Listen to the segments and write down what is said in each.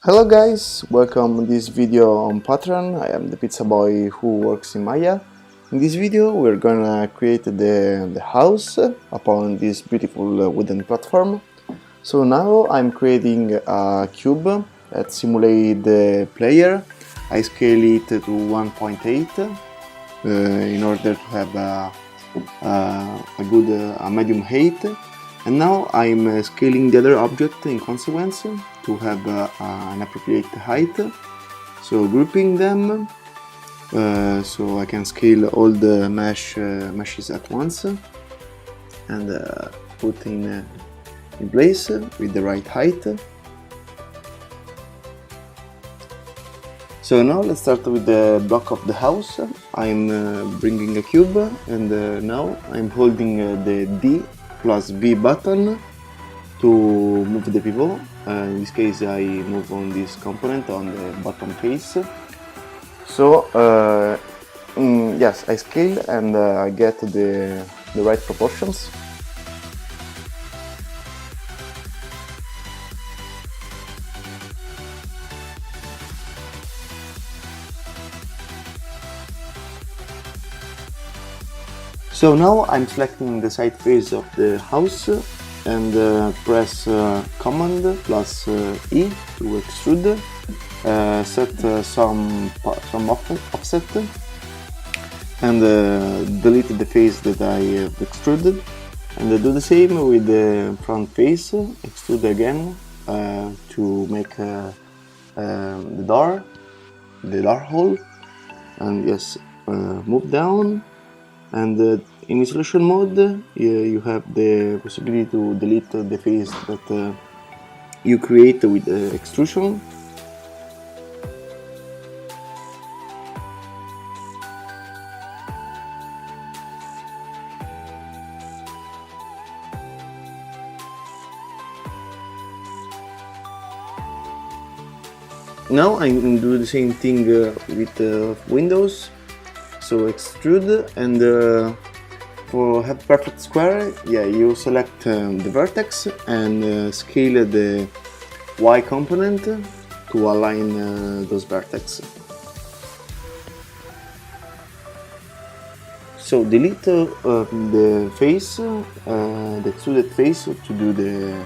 Hello guys, welcome to this video on Patreon. I am the pizza boy who works in Maya. In this video we're gonna create the house upon this beautiful wooden platform. So now I'm creating a cube that simulates the player. I scale it to 1.8 in order to have a good medium height. And now I'm scaling the other object in consequence to have an appropriate height. So grouping them so I can scale all the meshes at once and put in place with the right height. So now let's start with the block of the house. I'm bringing a cube and now I'm holding the D plus V button to move the pivot. In this case I move on this component on the bottom face. So yes, I scale and I get the right proportions. So now I'm selecting the side face of the house and press Command plus E to extrude, set some offset and delete the face that I have extruded, and do the same with the front face, extrude again to make the door hole, and yes, move down. And in isolation mode you have the possibility to delete the face that you create with extrusion. Now I'm going to do the same thing with windows. So extrude, and for have perfect square, yeah, you select the vertex and scale the Y component to align those vertex. So delete the face, the extruded face to do the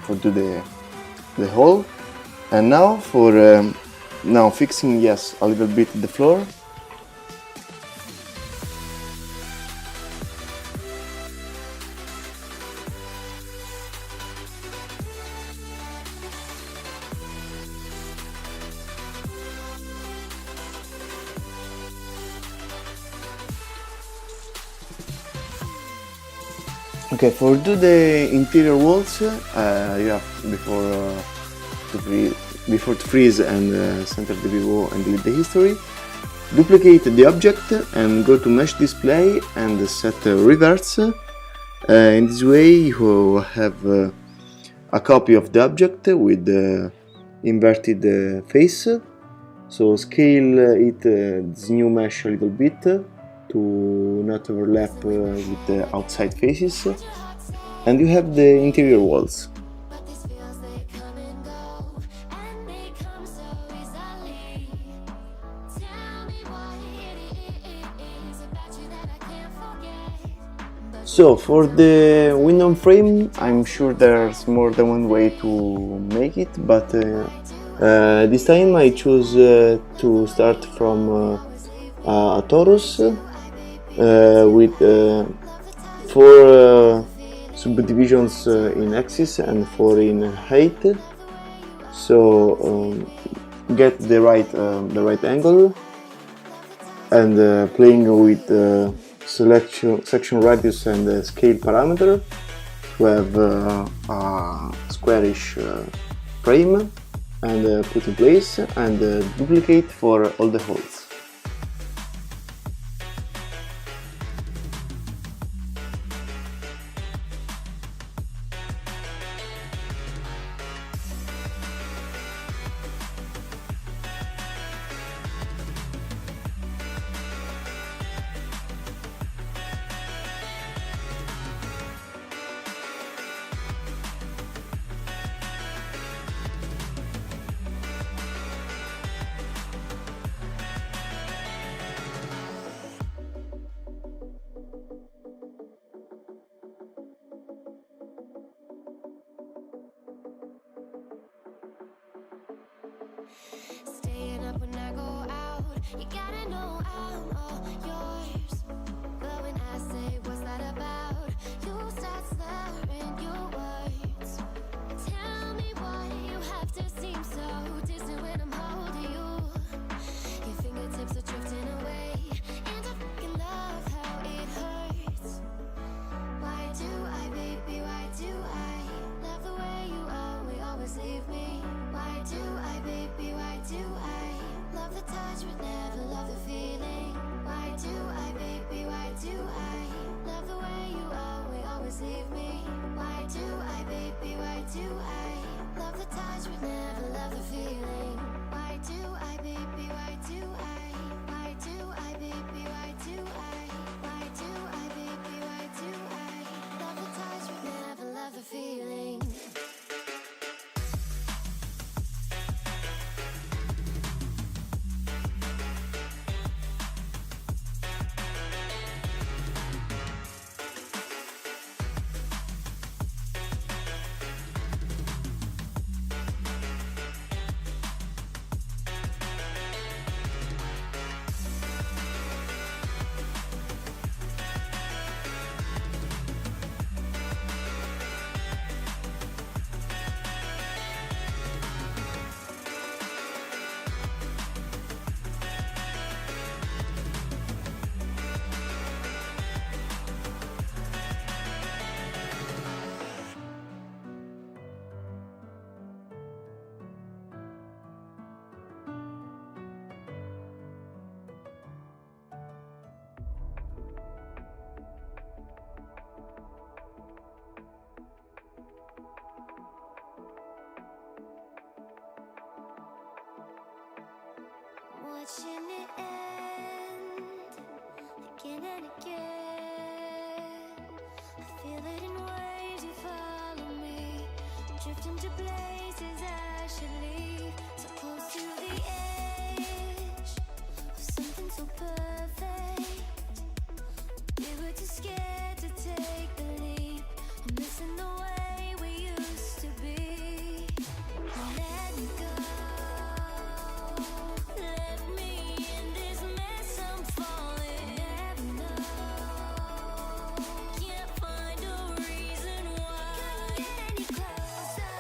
hole, and now for now fixing, yes, a little bit the floor. Okay, for do the interior walls, you have before to freeze and center the pivot and delete the history. Duplicate the object and go to mesh display and set reverse. In this way you have a copy of the object with the inverted face. So scale this new mesh a little bit to not overlap with the outside faces, and you have the interior walls. So for the window frame, I'm sure there's more than one way to make it, but this time I choose to start from a torus with 4 subdivisions in axis and 4 in height. So get the right angle, and playing with section radius and scale parameter to have a squarish frame, and put in place and duplicate for all the holes. Staying up when I go out, you gotta know I'm all yours. But when I say what's that about, you start slurring your words. Tell me why you have to seem so distant when I'm holding you. Your fingertips are drifting away, and I fucking love how it hurts. Why do I, baby, why do I love the way you always leave me? Why do I, baby, why do I love the touch but never love the feeling? Why do I, baby, why do I love the way you always leave me? Why do I, baby, why do I love the touch but never love the feeling? Why do I, baby, why do I? Why do I, baby, why do I? Why do I, baby, why do I love the touch but never love the feeling? Watching it end again and again. I feel it in waves, you follow me, drifting to places I should leave. So close to the edge of something so perfect. We were too scared to take the leap. I'm missing the way we used to be. Let me go. Can't find a reason why. Couldn't get any closer.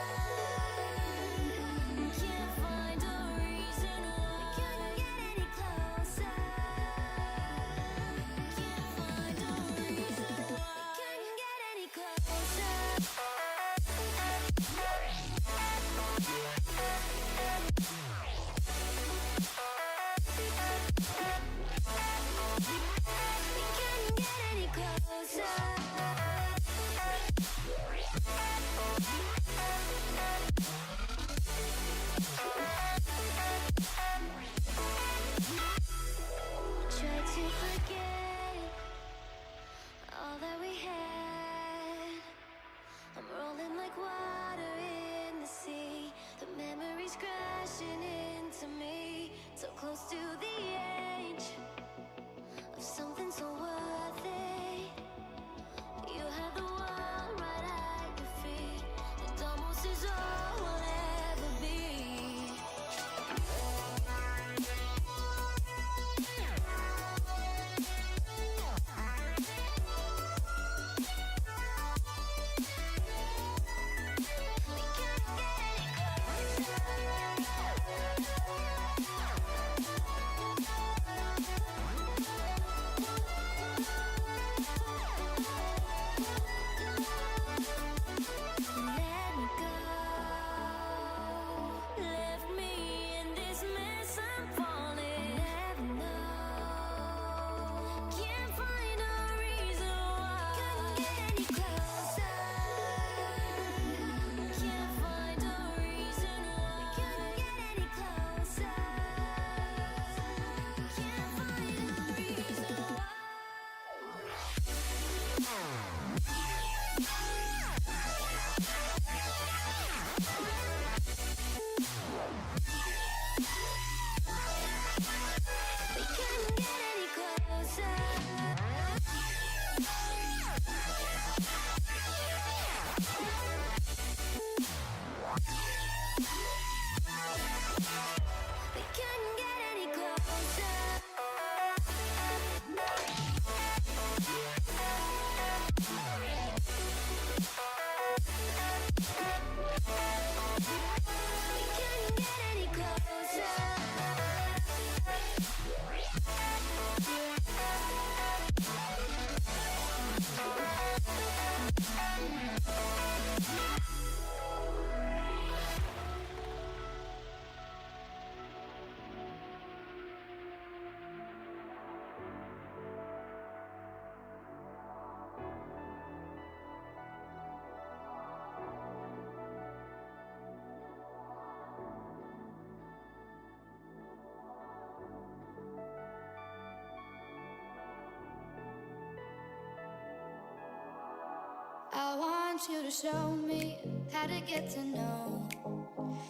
I want you to show me how to get to know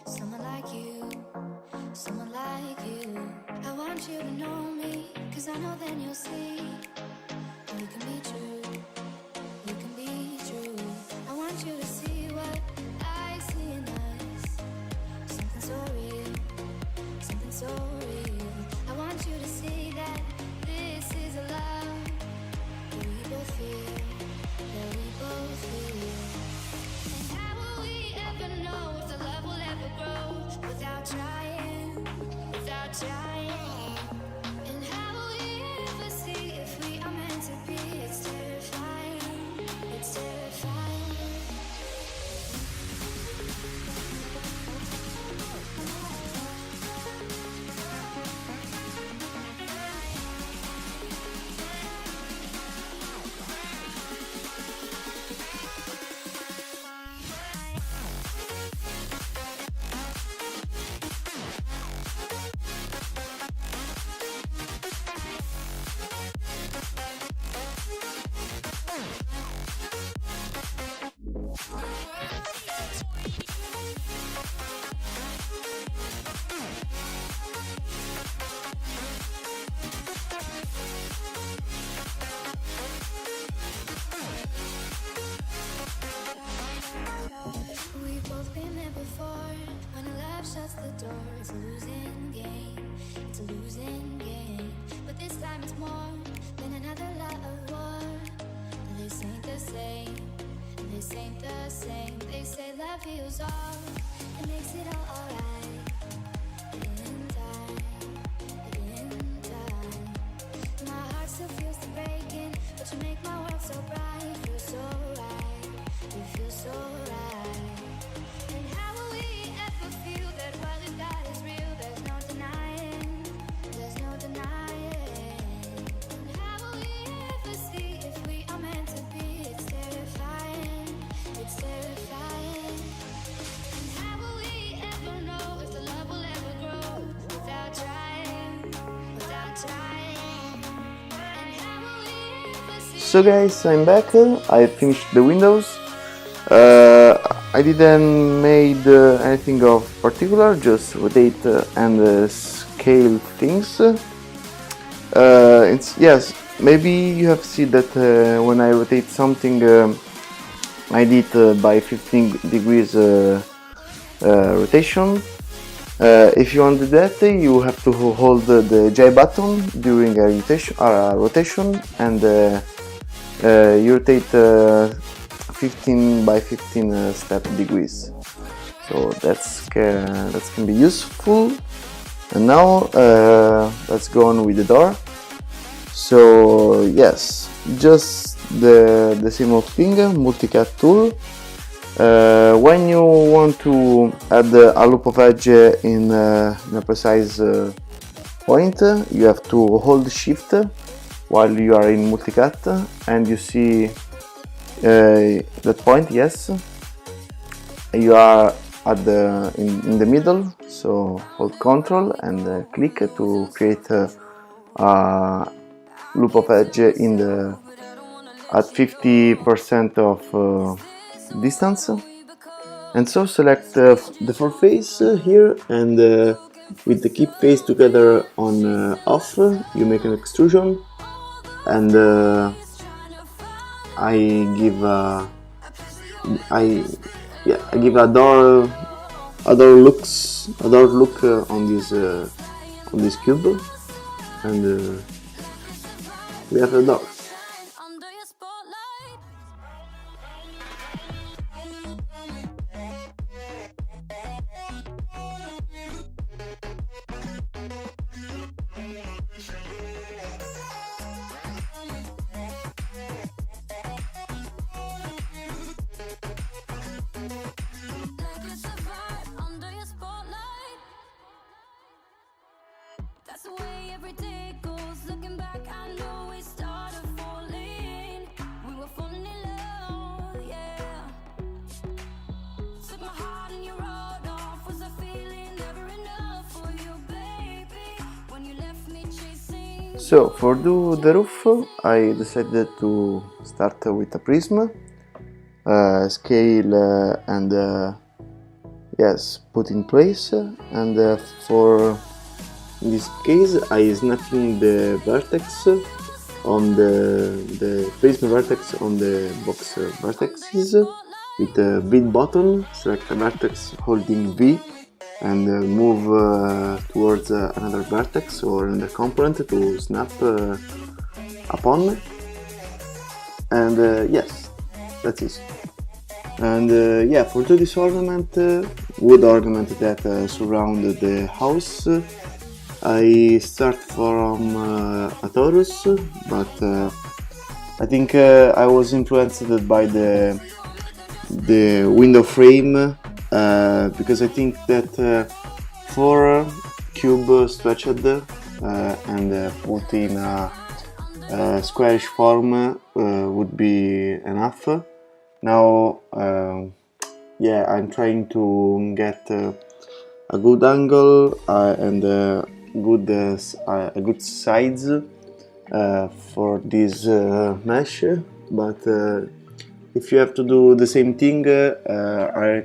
someone like you, someone like you. I want you to know me, 'cause I know then you'll see you can be true, you can be true. I want you to see what I see in us, something so real, something so real. I want you to see that this is a love that we both feel, that we both feel. And how will we ever know if the love will ever grow without trying, without trying? And how will we ever see if we are meant to be? It's terrifying, it's terrifying. We've both been there before. When love shuts the door, it's a losing game. It's a losing game. But this time it's more than another lot of war. This ain't the same. This ain't the same. They say love heals all. It makes it all alright. In time. In time. My heart still feels the breaking, but you make my world so bright. Feel so right. You feel so right. And how will we ever feel that what we got is real? There's no denying. There's no denying. And how will we ever see if we are meant to be? It's terrifying. It's terrifying. And how will we ever know if the love will ever grow without trying? Without trying. And how will we ever see? So guys, I'm back. I finished the windows. I didn't made anything of particular, just rotate and scale things. It's yes, maybe you have seen that when I rotate something, I did by 15 degrees rotation. If you want to do that, you have to hold the J button during a rotation and you rotate 15 by 15 step degrees. So that can be useful. And now let's go on with the door. So yes, just the same old thing, multi-cut tool. When you want to add a loop of edge in a precise point, you have to hold shift while you are in multi-cut, and you see that point. Yes, you are at in the middle, so hold Ctrl and click to create a loop of edge in the at 50% of distance. And so select the four face here, and with the keep face together on off, you make an extrusion, and I give a door look on this cube, and we have a door. Under your spotlight. heart and you rode off. Was a feeling never enough for you, baby? When you left me chasing. So for do the roof, I decided to start with a prism, scale and yes, put in place, and for in this case I snapping the vertex on the prism vertex on the box vertexes with the V button. Select a vertex holding V and move towards another vertex or another component to snap upon, and yes, that's it. And yeah, for this ornament, wood ornament that surround the house, I start from a torus, but I think I was influenced by the window frame, because I think that 4 cube stretched and put in a squarish form would be enough. Now, yeah, I'm trying to get a good angle and a good size for this mesh, but if you have to do the same thing, I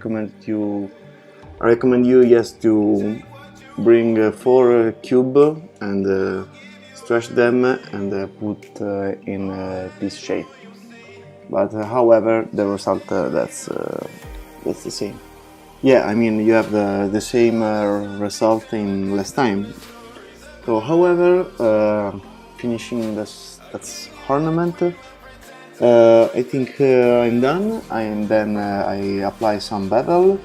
recommend you yes to bring 4 cube and stretch them and put in this shape. But however, the result that's the same. Yeah, I mean you have the same result in less time. So, however, finishing that's ornament, I think I'm done. And then I apply some bevel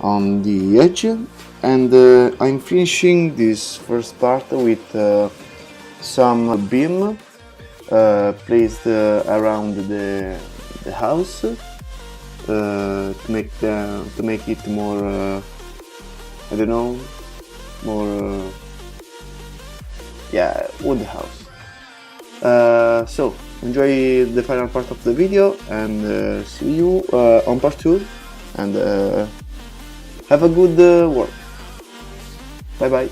on the edge, and I'm finishing this first part with some beam placed around the house to make it more I don't know, more yeah, wood house. So enjoy the final part of the video, and see you on part 2, and have a good work. Bye bye.